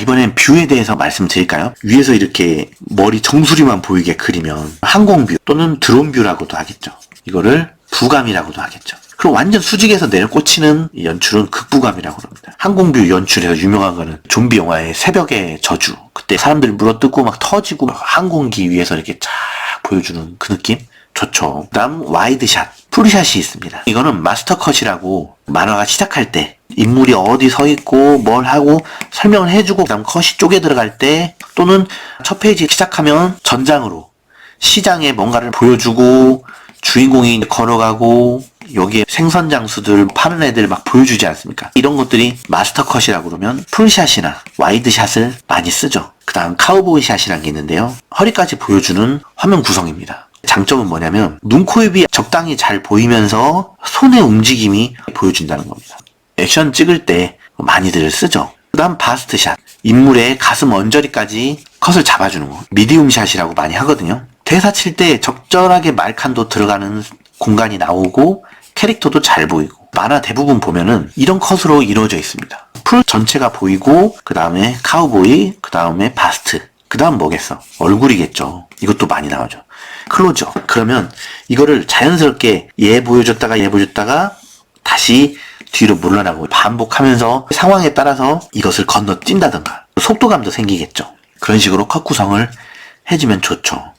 이번엔 뷰에 대해서 말씀드릴까요? 위에서 이렇게 머리 정수리만 보이게 그리면 항공뷰 또는 드론뷰라고도 하겠죠. 이거를 부감이라고도 하겠죠. 그리고 완전 수직에서 내려꽂히는 연출은 극부감이라고 합니다. 항공뷰 연출에서 유명한 거는 좀비 영화의 새벽의 저주. 그때 사람들이 물어뜯고 막 터지고 막 항공기 위에서 이렇게 쫙 보여주는 그 느낌? 좋죠. 그 다음 와이드샷, 풀샷이 있습니다. 이거는 마스터컷이라고 만화가 시작할 때 인물이 어디 서 있고 뭘 하고 설명을 해주고 그 다음 컷이 쪼개 들어갈 때 또는 첫 페이지 시작하면 전장으로 시장에 뭔가를 보여주고 주인공이 걸어가고 여기에 생선 장수들 파는 애들 막 보여주지 않습니까? 이런 것들이 마스터컷이라고 그러면 풀샷이나 와이드샷을 많이 쓰죠. 그 다음 카우보이 샷이라는 게 있는데요. 허리까지 보여주는 화면 구성입니다. 장점은 뭐냐면 눈, 코, 입이 적당히 잘 보이면서 손의 움직임이 보여준다는 겁니다. 액션 찍을 때 많이들 쓰죠. 그 다음 바스트샷, 인물의 가슴 언저리까지 컷을 잡아주는 거. 미디움샷이라고 많이 하거든요. 대사 칠 때 적절하게 말칸도 들어가는 공간이 나오고 캐릭터도 잘 보이고 만화 대부분 보면은 이런 컷으로 이루어져 있습니다. 풀 전체가 보이고 그 다음에 카우보이, 그 다음에 바스트, 그 다음 뭐겠어? 얼굴이겠죠. 이것도 많이 나오죠. 클로즈업. 그러면 이거를 자연스럽게 얘 보여줬다가 얘 보여줬다가 다시 뒤로 물러나고 반복하면서 상황에 따라서 이것을 건너뛴다든가 속도감도 생기겠죠. 그런 식으로 컷 구성을 해주면 좋죠.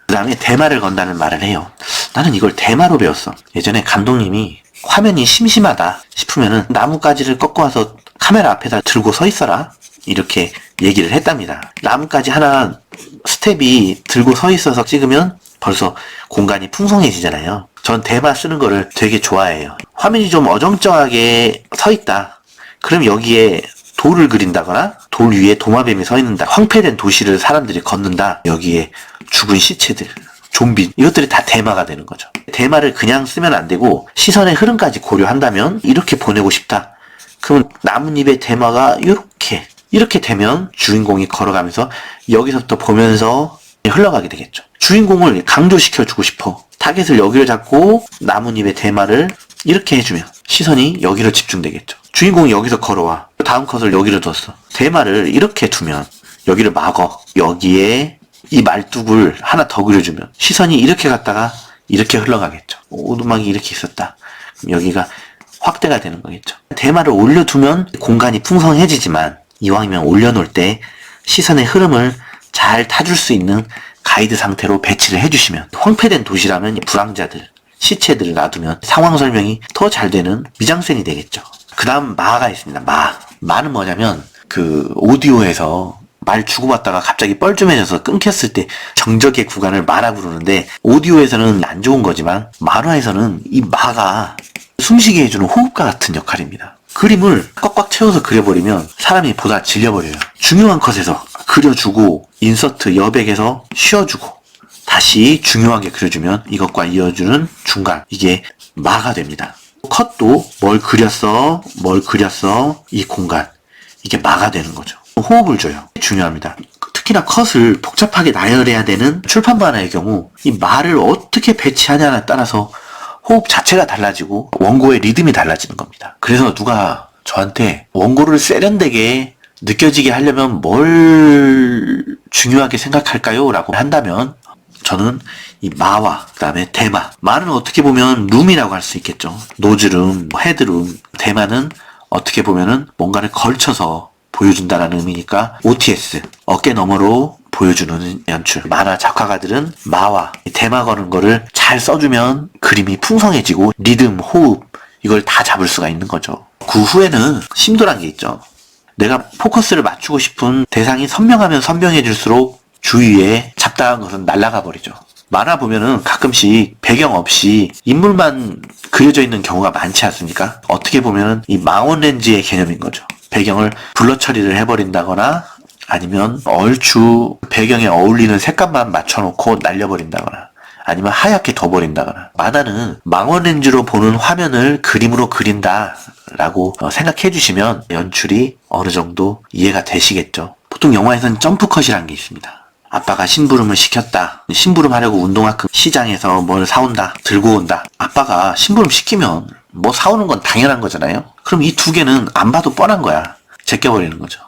그 다음에 대마를 건다는 말을 해요. 나는 이걸 대마로 배웠어. 예전에 감독님이 화면이 심심하다 싶으면은 나뭇가지를 꺾어와서 카메라 앞에다 들고 서 있어라. 이렇게 얘기를 했답니다. 나뭇가지 하나 스텝이 들고 서 있어서 찍으면 벌써 공간이 풍성해지잖아요. 전 대마 쓰는 거를 되게 좋아해요. 화면이 좀 어정쩡하게 서 있다. 그럼 여기에 돌을 그린다거나 돌 위에 도마뱀이 서 있는다. 황폐된 도시를 사람들이 걷는다. 여기에 죽은 시체들, 좀비, 이것들이 다 대마가 되는 거죠. 대마를 그냥 쓰면 안 되고 시선의 흐름까지 고려한다면 이렇게 보내고 싶다. 그러면 나뭇잎의 대마가 이렇게 되면 주인공이 걸어가면서 여기서부터 보면서 흘러가게 되겠죠. 주인공을 강조시켜주고 싶어. 타겟을 여기를 잡고 나뭇잎의 대마를 이렇게 해주면 시선이 여기로 집중되겠죠. 주인공이 여기서 걸어와. 다음 컷을 여기로 뒀어. 대마를 이렇게 두면 여기를 막어. 여기에 이 말뚝을 하나 더 그려주면 시선이 이렇게 갔다가 이렇게 흘러가겠죠. 오두막이 이렇게 있었다. 그럼 여기가 확대가 되는 거겠죠. 대마를 올려두면 공간이 풍성해지지만 이왕이면 올려놓을 때 시선의 흐름을 잘 타줄 수 있는 가이드 상태로 배치를 해주시면 황폐된 도시라면 불황자들, 시체들을 놔두면 상황 설명이 더 잘 되는 미장센이 되겠죠. 그 다음 마가 있습니다. 마는 뭐냐면 그 오디오에서 말 주고받다가 갑자기 뻘쭘해져서 끊겼을 때 정적의 구간을 마라고 부르는데 오디오에서는 안 좋은 거지만 만화에서는 이 마가 숨쉬게 해주는 호흡과 같은 역할입니다. 그림을 꽉꽉 채워서 그려버리면 사람이 보다 질려버려요. 중요한 컷에서 그려주고 인서트 여백에서 쉬어주고 다시 중요하게 그려주면 이것과 이어주는 중간, 이게 마가 됩니다. 컷도 뭘 그렸어 이 공간, 이게 마가 되는 거죠. 호흡을 줘요. 중요합니다. 특히나 컷을 복잡하게 나열해야 되는 출판 만화의 경우 이 말을 어떻게 배치하냐에 따라서 호흡 자체가 달라지고 원고의 리듬이 달라지는 겁니다. 그래서 누가 저한테 원고를 세련되게 느껴지게 하려면 뭘 중요하게 생각할까요? 라고 한다면 저는 이 마와 그 다음에 대마. 마는 어떻게 보면 룸이라고 할 수 있겠죠. 노즈룸, 헤드룸. 대마는 어떻게 보면은 뭔가를 걸쳐서 보여준다라는 의미니까 OTS, 어깨 너머로 보여주는 연출. 만화 작화가들은 마와 대마 거는 거를 잘 써주면 그림이 풍성해지고 리듬, 호흡 이걸 다 잡을 수가 있는 거죠. 그 후에는 심도란 게 있죠. 내가 포커스를 맞추고 싶은 대상이 선명하면 선명해질수록 주위에 잡다한 것은 날아가 버리죠. 만화 보면은 가끔씩 배경 없이 인물만 그려져 있는 경우가 많지 않습니까? 어떻게 보면은 이 망원 렌즈의 개념인 거죠. 배경을 블러 처리를 해버린다거나 아니면 얼추 배경에 어울리는 색감만 맞춰놓고 날려버린다거나 아니면 하얗게 둬버린다거나. 만화는 망원 렌즈로 보는 화면을 그림으로 그린다라고 생각해 주시면 연출이 어느 정도 이해가 되시겠죠. 보통 영화에서는 점프컷이라는 게 있습니다. 아빠가 심부름을 시켰다. 심부름 하려고 운동화큼 시장에서 뭘 사온다. 들고 온다. 아빠가 심부름 시키면 뭐 사오는 건 당연한 거잖아요. 그럼 이 두 개는 안 봐도 뻔한 거야. 제껴버리는 거죠.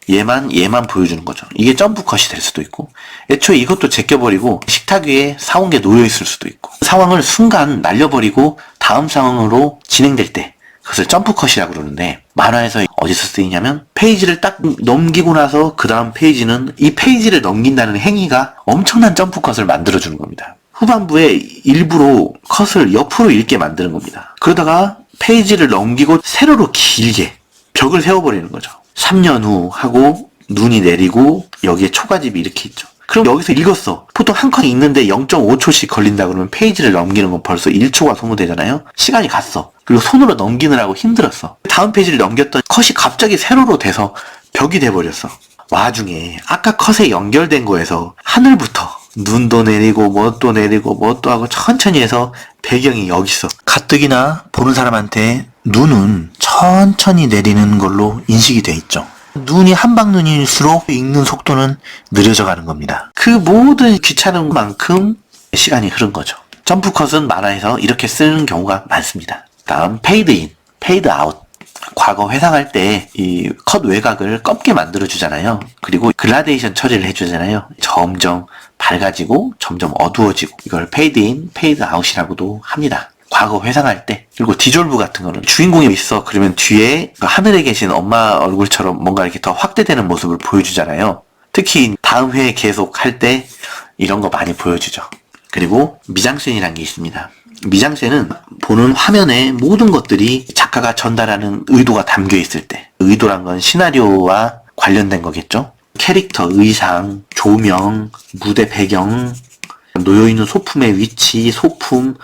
얘만 보여주는 거죠. 이게 점프 컷이 될 수도 있고, 애초에 이것도 제껴버리고 식탁 위에 사온 게 놓여있을 수도 있고, 상황을 순간 날려버리고 다음 상황으로 진행될 때 그것을 점프 컷이라고 그러는데, 만화에서 어디서 쓰이냐면 페이지를 딱 넘기고 나서 그 다음 페이지는 이 페이지를 넘긴다는 행위가 엄청난 점프 컷을 만들어주는 겁니다. 후반부에 일부러 컷을 옆으로 읽게 만드는 겁니다. 그러다가 페이지를 넘기고 세로로 길게 벽을 세워버리는 거죠. 3년 후 하고 눈이 내리고 여기에 초가집이 이렇게 있죠. 그럼 여기서 읽었어. 보통 한 컷 읽는데 0.5초씩 걸린다 그러면 페이지를 넘기는 건 벌써 1초가 소모되잖아요. 시간이 갔어. 그리고 손으로 넘기느라고 힘들었어. 다음 페이지를 넘겼더니 컷이 갑자기 세로로 돼서 벽이 돼버렸어. 와중에 아까 컷에 연결된 거에서 하늘부터 눈도 내리고 뭣도 내리고 뭣도 하고 천천히 해서 배경이 여기 있어. 가뜩이나 보는 사람한테 눈은 천천히 내리는 걸로 인식이 돼 있죠. 눈이 한방눈일수록 읽는 속도는 느려져 가는 겁니다. 그 모든 귀찮은 만큼 시간이 흐른 거죠. 점프컷은 만화에서 이렇게 쓰는 경우가 많습니다. 다음 페이드 인, 페이드 아웃. 과거 회상할 때 이 컷 외곽을 검게 만들어 주잖아요. 그리고 글라데이션 처리를 해주잖아요. 점점 밝아지고 점점 어두워지고, 이걸 페이드 인, 페이드 아웃이라고도 합니다. 과거 회상할 때. 그리고 디졸브 같은 거는 주인공이 있어 그러면 뒤에 하늘에 계신 엄마 얼굴처럼 뭔가 이렇게 더 확대되는 모습을 보여주잖아요. 특히 다음 회에 계속 할 때 이런 거 많이 보여주죠. 그리고 미장센이라는 게 있습니다. 미장센은 보는 화면에 모든 것들이 작가가 전달하는 의도가 담겨 있을 때, 의도란 건 시나리오와 관련된 거겠죠. 캐릭터, 의상, 조명, 무대 배경, 놓여있는 소품의 위치, 소품,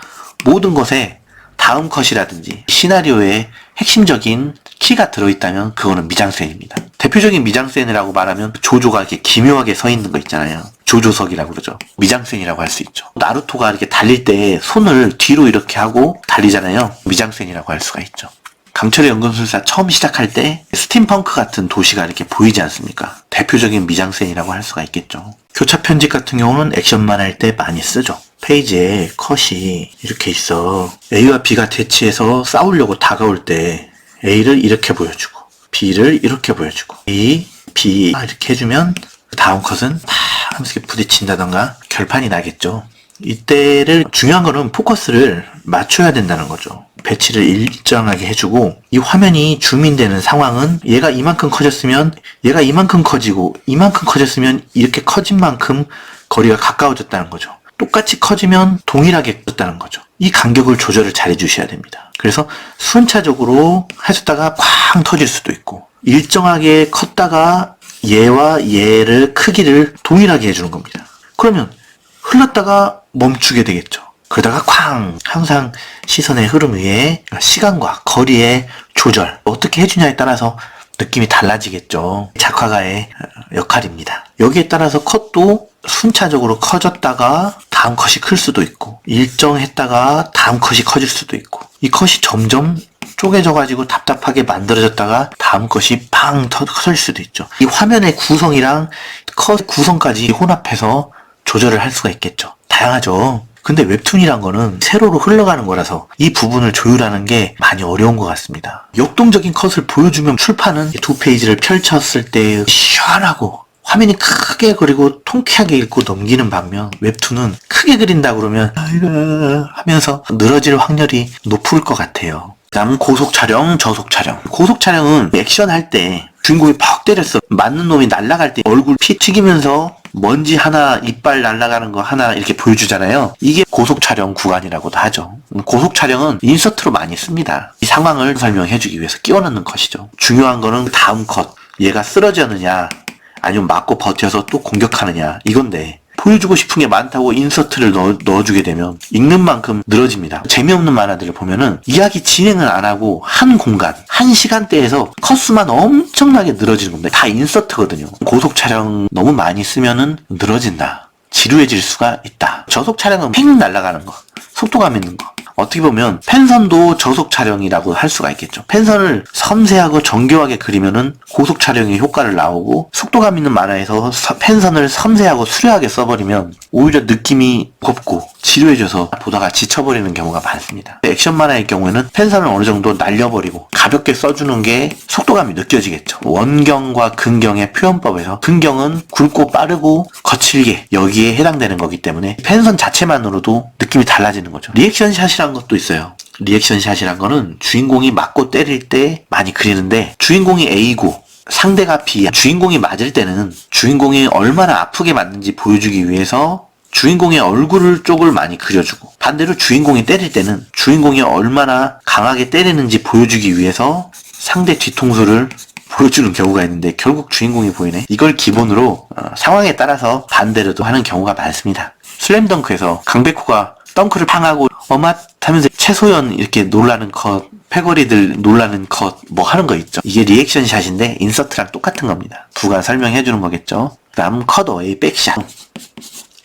모든 것에 다음 컷이라든지 시나리오에 핵심적인 키가 들어있다면 그거는 미장센입니다. 대표적인 미장센이라고 말하면 조조가 이렇게 기묘하게 서 있는 거 있잖아요. 조조석이라고 그러죠. 미장센이라고 할 수 있죠. 나루토가 이렇게 달릴 때 손을 뒤로 이렇게 하고 달리잖아요. 미장센이라고 할 수가 있죠. 강철의 연금술사 처음 시작할 때 스팀펑크 같은 도시가 이렇게 보이지 않습니까? 대표적인 미장센이라고 할 수가 있겠죠. 교차 편집 같은 경우는 액션만 할 때 많이 쓰죠. 페이지에 컷이 이렇게 있어. A와 B가 대치해서 싸우려고 다가올 때 A를 이렇게 보여주고 B를 이렇게 보여주고 A, B 이렇게 해주면 다음 컷은 막 하면서 이렇게 부딪힌다던가 결판이 나겠죠. 이때를 중요한 거는 포커스를 맞춰야 된다는 거죠. 배치를 일정하게 해주고, 이 화면이 줌인되는 상황은 얘가 이만큼 커졌으면 얘가 이만큼 커지고, 이만큼 커졌으면 이렇게 커진 만큼 거리가 가까워졌다는 거죠. 똑같이 커지면 동일하게 커졌다는 거죠. 이 간격을 조절을 잘 해주셔야 됩니다. 그래서 순차적으로 하셨다가 쾅 터질 수도 있고, 일정하게 컸다가 얘와 얘를 크기를 동일하게 해주는 겁니다. 그러면 흘렀다가 멈추게 되겠죠. 그러다가 쾅! 항상 시선의 흐름 위에 시간과 거리의 조절 어떻게 해주냐에 따라서 느낌이 달라지겠죠. 작화가의 역할입니다. 여기에 따라서 컷도 순차적으로 커졌다가 다음 컷이 클 수도 있고, 일정했다가 다음 컷이 커질 수도 있고, 이 컷이 점점 쪼개져가지고 답답하게 만들어졌다가 다음 것이 팡 터질 수도 있죠. 이 화면의 구성이랑 컷 구성까지 혼합해서 조절을 할 수가 있겠죠. 다양하죠. 근데 웹툰이란 거는 세로로 흘러가는 거라서 이 부분을 조율하는 게 많이 어려운 것 같습니다. 역동적인 컷을 보여주면 출판은 두 페이지를 펼쳤을 때 시원하고 화면이 크게 그리고 통쾌하게 읽고 넘기는 반면, 웹툰은 크게 그린다 그러면 하면서 늘어질 확률이 높을 것 같아요. 다음 고속 촬영, 저속 촬영. 고속 촬영은 액션 할 때 주인공이 팍 때렸어. 맞는 놈이 날아갈 때 얼굴 피 튀기면서 먼지 하나, 이빨 날아가는 거 하나 이렇게 보여주잖아요. 이게 고속 촬영 구간이라고도 하죠. 고속 촬영은 인서트로 많이 씁니다. 이 상황을 설명해주기 위해서 끼워 넣는 컷이죠. 중요한 거는 다음 컷. 얘가 쓰러졌느냐, 아니면 맞고 버텨서 또 공격하느냐, 이건데 보여주고 싶은 게 많다고 인서트를 넣어주게 되면 읽는 만큼 늘어집니다. 재미없는 만화들을 보면은 이야기 진행을 안 하고 한 공간, 한 시간대에서 컷수만 엄청나게 늘어지는 겁니다. 다 인서트거든요. 고속 촬영 너무 많이 쓰면은 늘어진다. 지루해질 수가 있다. 저속 촬영은 팽 날아가는 거, 속도감 있는 거. 어떻게 보면 펜선도 저속 촬영이라고 할 수가 있겠죠. 펜선을 섬세하고 정교하게 그리면은 고속 촬영의 효과를 나오고, 속도감 있는 만화에서 펜선을 섬세하고 수려하게 써버리면 오히려 느낌이 곱고 지루해져서 보다가 지쳐버리는 경우가 많습니다. 액션 만화의 경우에는 펜선을 어느 정도 날려버리고 가볍게 써주는 게 속도감이 느껴지겠죠. 원경과 근경의 표현법에서 근경은 굵고 빠르고 거칠게 여기에 해당되는 거기 때문에 펜선 자체만으로도 느낌이 달라지는 거죠. 리액션 샷이란 것도 있어요. 리액션 샷이란 거는 주인공이 맞고 때릴 때 많이 그리는데 주인공이 A고 상대가 B야. 주인공이 맞을 때는 주인공이 얼마나 아프게 맞는지 보여주기 위해서 주인공의 얼굴 쪽을 많이 그려주고, 반대로 주인공이 때릴 때는 주인공이 얼마나 강하게 때리는지 보여주기 위해서 상대 뒤통수를 보여주는 경우가 있는데 결국 주인공이 보이네. 이걸 기본으로 상황에 따라서 반대로도 하는 경우가 많습니다. 슬램덩크에서 강백호가 덩크를 팡하고 어맛 하면서 최소연 이렇게 놀라는 컷, 패거리들 놀라는 컷 뭐 하는 거 있죠. 이게 리액션 샷인데 인서트랑 똑같은 겁니다. 부가 설명해주는 거겠죠. 다음 컷 어웨이 백샷.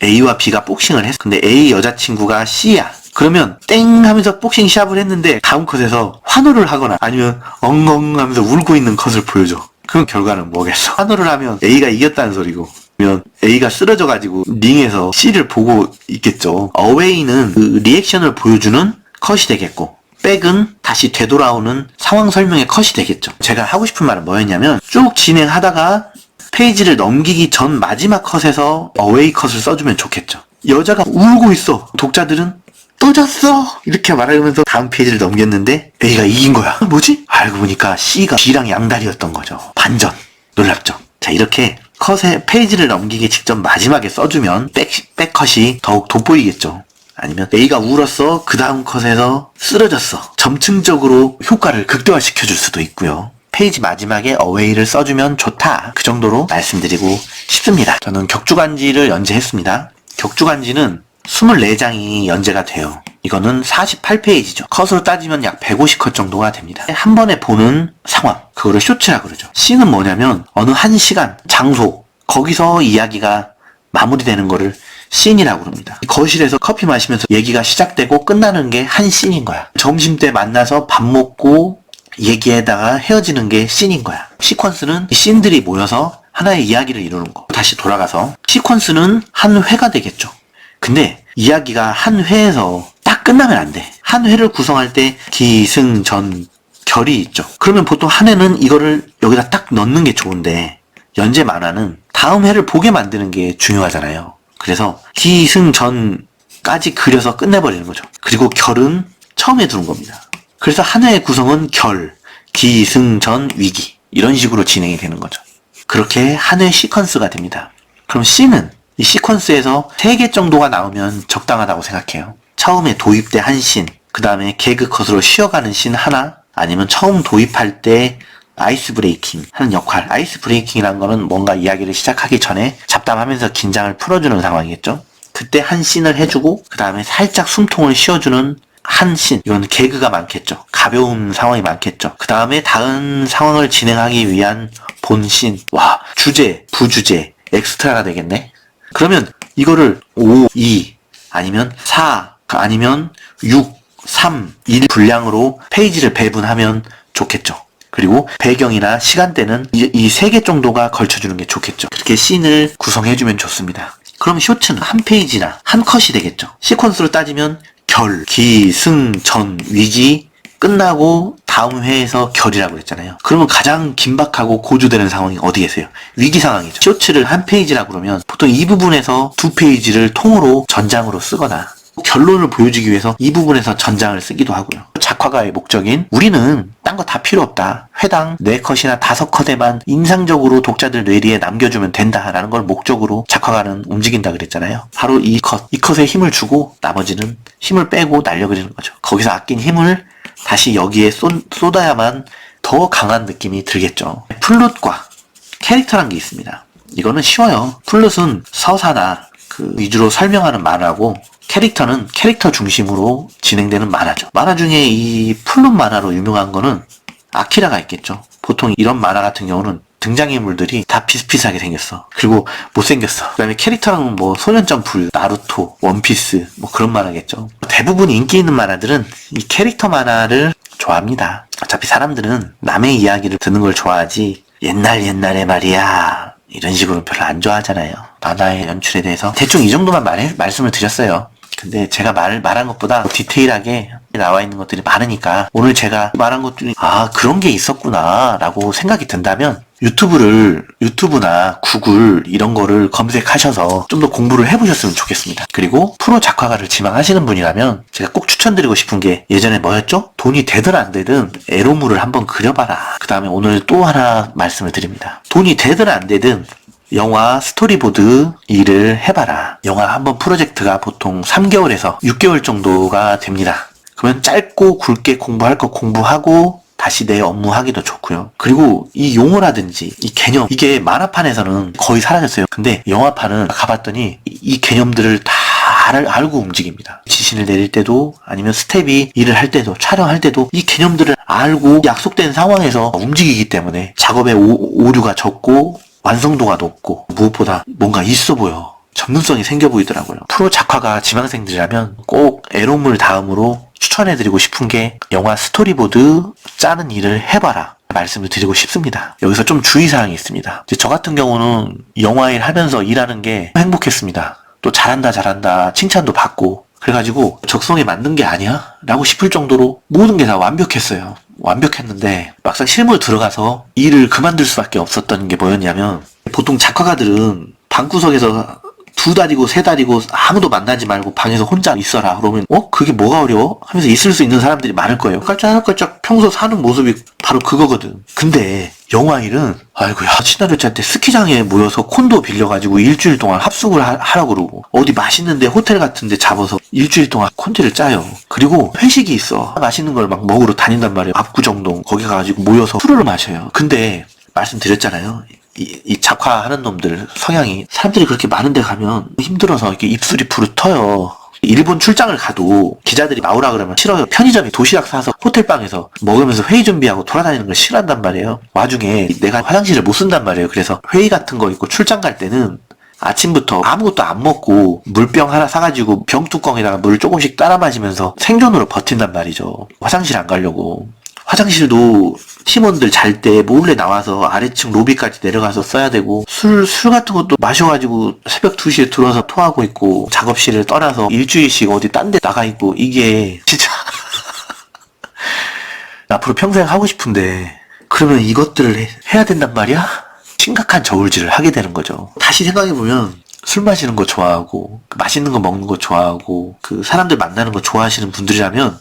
A와 B가 복싱을 했어. 근데 A 여자친구가 C야. 그러면 땡 하면서 복싱 시합을 했는데 다음 컷에서 환호를 하거나 아니면 엉엉 하면서 울고 있는 컷을 보여줘. 그럼 결과는 뭐겠어? 환호를 하면 A가 이겼다는 소리고, 그러면 A가 쓰러져가지고 링에서 C를 보고 있겠죠. 어웨이는 그 리액션을 보여주는 컷이 되겠고, 백은 다시 되돌아오는 상황 설명의 컷이 되겠죠. 제가 하고 싶은 말은 뭐였냐면, 쭉 진행하다가 페이지를 넘기기 전 마지막 컷에서 어웨이 컷을 써주면 좋겠죠. 여자가 울고 있어. 독자들은 또 졌어 이렇게 말하면서 다음 페이지를 넘겼는데 A가 이긴 거야. 뭐지? 알고 보니까 C가 B랑 양다리였던 거죠. 반전. 놀랍죠? 자, 이렇게 컷에 페이지를 넘기기 직전 마지막에 써주면 백컷이 더욱 돋보이겠죠. 아니면 A가 울었어. 그 다음 컷에서 쓰러졌어. 점층적으로 효과를 극대화시켜줄 수도 있고요. 페이지 마지막에 어웨이를 써주면 좋다. 그 정도로 말씀드리고 싶습니다. 저는 격주간지를 연재했습니다. 격주간지는 24장이 연재가 돼요. 이거는 48페이지죠. 컷으로 따지면 약 150컷 정도가 됩니다. 한 번에 보는 상황, 그거를 쇼츠라고 그러죠. 씬은 뭐냐면 어느 한 시간, 장소, 거기서 이야기가 마무리되는 거를 씬이라고 그럽니다. 거실에서 커피 마시면서 얘기가 시작되고 끝나는 게 한 씬인 거야. 점심때 만나서 밥 먹고 얘기에다가 헤어지는 게 씬인 거야. 시퀀스는 씬들이 모여서 하나의 이야기를 이루는 거. 다시 돌아가서 시퀀스는 한 회가 되겠죠. 근데 이야기가 한 회에서 딱 끝나면 안 돼. 한 회를 구성할 때 기승전 결이 있죠. 그러면 보통 한 회는 이거를 여기다 딱 넣는 게 좋은데 연재 만화는 다음 회를 보게 만드는 게 중요하잖아요. 그래서 기승전까지 그려서 끝내버리는 거죠. 그리고 결은 처음에 두는 겁니다. 그래서 한 회의 구성은 결, 기승전, 위기 이런 식으로 진행이 되는 거죠. 그렇게 한 회 시퀀스가 됩니다. 그럼 씬은 이 시퀀스에서 3개 정도가 나오면 적당하다고 생각해요. 처음에 도입 때 한 씬, 그 다음에 개그 컷으로 쉬어가는 씬 하나, 아니면 처음 도입할 때 아이스 브레이킹 하는 역할. 아이스 브레이킹이라는 거는 뭔가 이야기를 시작하기 전에 잡담하면서 긴장을 풀어주는 상황이겠죠. 그때 한 씬을 해주고 그 다음에 살짝 숨통을 쉬어주는 한 씬. 이건 개그가 많겠죠. 가벼운 상황이 많겠죠. 그 다음에 다음 상황을 진행하기 위한 본씬. 와, 주제, 부주제, 엑스트라가 되겠네. 그러면 이거를 5, 2, 아니면 4, 아니면 6, 3, 1 분량으로 페이지를 배분하면 좋겠죠. 그리고 배경이나 시간대는 이 3개 정도가 걸쳐주는 게 좋겠죠. 그렇게 씬을 구성해주면 좋습니다. 그럼 쇼츠는 한 페이지나 한 컷이 되겠죠. 시퀀스로 따지면 결, 기, 승, 전, 위기 끝나고 다음 회에서 결이라고 했잖아요. 그러면 가장 긴박하고 고조되는 상황이 어디겠어요? 위기 상황이죠. 쇼츠를 한 페이지라고 그러면 보통 이 부분에서 2페이지를 통으로 전장으로 쓰거나 결론을 보여주기 위해서 이 부분에서 전장을 쓰기도 하고요. 작화가의 목적인 우리는 딴 거 다 필요 없다. 회당 4컷이나 5컷에만 인상적으로 독자들 뇌리에 남겨주면 된다라는 걸 목적으로 작화가는 움직인다 그랬잖아요. 바로 이 컷에 힘을 주고 나머지는 힘을 빼고 날려그리는 거죠. 거기서 아낀 힘을 다시 여기에 쏟아야만 더 강한 느낌이 들겠죠. 플롯과 캐릭터란 게 있습니다. 이거는 쉬워요. 플롯은 서사나 그 위주로 설명하는 만화고, 캐릭터는 캐릭터 중심으로 진행되는 만화죠. 만화 중에 이 플롯 만화로 유명한 거는 아키라가 있겠죠. 보통 이런 만화 같은 경우는 등장인물들이 다 비슷비슷하게 생겼어. 그리고 못생겼어. 그 다음에 캐릭터랑 뭐 소년점프, 나루토, 원피스 뭐 그런 만화겠죠. 대부분 인기 있는 만화들은 이 캐릭터 만화를 좋아합니다. 어차피 사람들은 남의 이야기를 듣는 걸 좋아하지 옛날에 말이야 이런 식으로 별로 안 좋아하잖아요. 만화의 연출에 대해서 대충 이 정도만 말씀을 드렸어요. 근데 제가 말한 것보다 디테일하게 나와 있는 것들이 많으니까 오늘 제가 말한 것들이 그런 게 있었구나 라고 생각이 든다면 유튜브나 구글 이런 거를 검색하셔서 좀 더 공부를 해보셨으면 좋겠습니다. 그리고 프로 작화가를 지망하시는 분이라면 제가 꼭 추천드리고 싶은 게 예전에 뭐였죠? 돈이 되든 안 되든 에로물을 한번 그려봐라. 그 다음에 오늘 또 하나 말씀을 드립니다. 돈이 되든 안 되든 영화 스토리보드 일을 해봐라. 영화 한번 프로젝트가 보통 3개월에서 6개월 정도가 됩니다. 그러면 짧고 굵게 공부할 거 공부하고 다시 내 업무 하기도 좋고요. 그리고 이 용어라든지 이 개념, 이게 만화판에서는 거의 사라졌어요. 근데 영화판은 가봤더니 이 개념들을 다 알고 움직입니다. 지시를 내릴 때도 아니면 스텝이 일을 할 때도 촬영할 때도 이 개념들을 알고 약속된 상황에서 움직이기 때문에 작업에 오류가 적고 완성도가 높고 무엇보다 뭔가 있어 보여. 전문성이 생겨 보이더라고요. 프로 작화가 지망생들이라면 꼭 에로물 다음으로 추천해드리고 싶은 게 영화 스토리보드 짜는 일을 해봐라 말씀을 드리고 싶습니다. 여기서 좀 주의사항이 있습니다. 저 같은 경우는 영화 일 하면서 일하는 게 행복했습니다. 또 잘한다 칭찬도 받고 그래가지고 적성에 맞는 게 아니야? 라고 싶을 정도로 모든 게 다 완벽했어요. 완벽했는데 막상 실무에 들어가서 일을 그만둘 수밖에 없었던 게 뭐였냐면 보통 작화가들은 방구석에서 2달이고 3달이고 아무도 만나지 말고 방에서 혼자 있어라. 그러면 그게 뭐가 어려워? 하면서 있을 수 있는 사람들이 많을 거예요. 깔짝깔짝 평소 사는 모습이 바로 그거거든. 근데 영화 일은 시나리오 짤 때 스키장에 모여서 콘도 빌려가지고 일주일 동안 합숙을 하라고 그러고 어디 맛있는데 호텔 같은데 잡아서 일주일 동안 콘티를 짜요. 그리고 회식이 있어. 맛있는 걸 막 먹으러 다닌단 말이에요. 압구정동 거기 가가지고 모여서 술을 마셔요. 근데 말씀드렸잖아요. 이 작화하는 놈들 성향이 사람들이 그렇게 많은 데 가면 힘들어서 이렇게 입술이 부르터요. 일본 출장을 가도 기자들이 나오라 그러면 싫어요. 편의점에 도시락 사서 호텔방에서 먹으면서 회의 준비하고 돌아다니는 걸 싫어한단 말이에요. 와중에 내가 화장실을 못 쓴단 말이에요. 그래서 회의 같은 거 있고 출장 갈 때는 아침부터 아무것도 안 먹고 물병 하나 사가지고 병뚜껑에다가 물을 조금씩 따라 마시면서 생존으로 버틴단 말이죠. 화장실 안 가려고. 화장실도 팀원들 잘 때 몰래 나와서 아래층 로비까지 내려가서 써야 되고 술 같은 것도 마셔가지고 새벽 2시에 들어와서 토하고 있고 작업실을 떠나서 일주일씩 어디 딴 데 나가 있고 이게 진짜 앞으로 평생 하고 싶은데 그러면 이것들을 해야 된단 말이야? 심각한 저울질을 하게 되는 거죠. 다시 생각해보면 술 마시는 거 좋아하고 맛있는 거 먹는 거 좋아하고 그 사람들 만나는 거 좋아하시는 분들이라면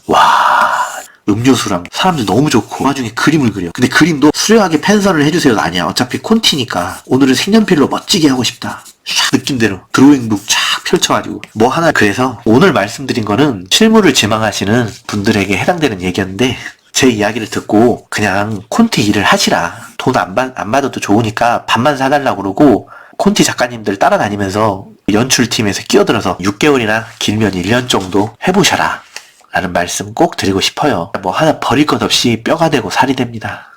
음료수랑 사람들 너무 좋고 나중에 그림을 그려. 근데 그림도 수려하게 펜슬을 해주세요가 아니야. 어차피 콘티니까 오늘은 색연필로 멋지게 하고 싶다. 쫙 느낌대로 드로잉북 쫙 펼쳐가지고 뭐 하나. 그래서 오늘 말씀드린 거는 실무를 지망하시는 분들에게 해당되는 얘기였는데 제 이야기를 듣고 그냥 콘티 일을 하시라. 돈 안 받아도 좋으니까 밥만 사달라고 그러고 콘티 작가님들 따라다니면서 연출팀에서 끼어들어서 6개월이나 길면 1년 정도 해보셔라 라는 말씀 꼭 드리고 싶어요. 뭐 하나 버릴 것 없이 뼈가 되고 살이 됩니다.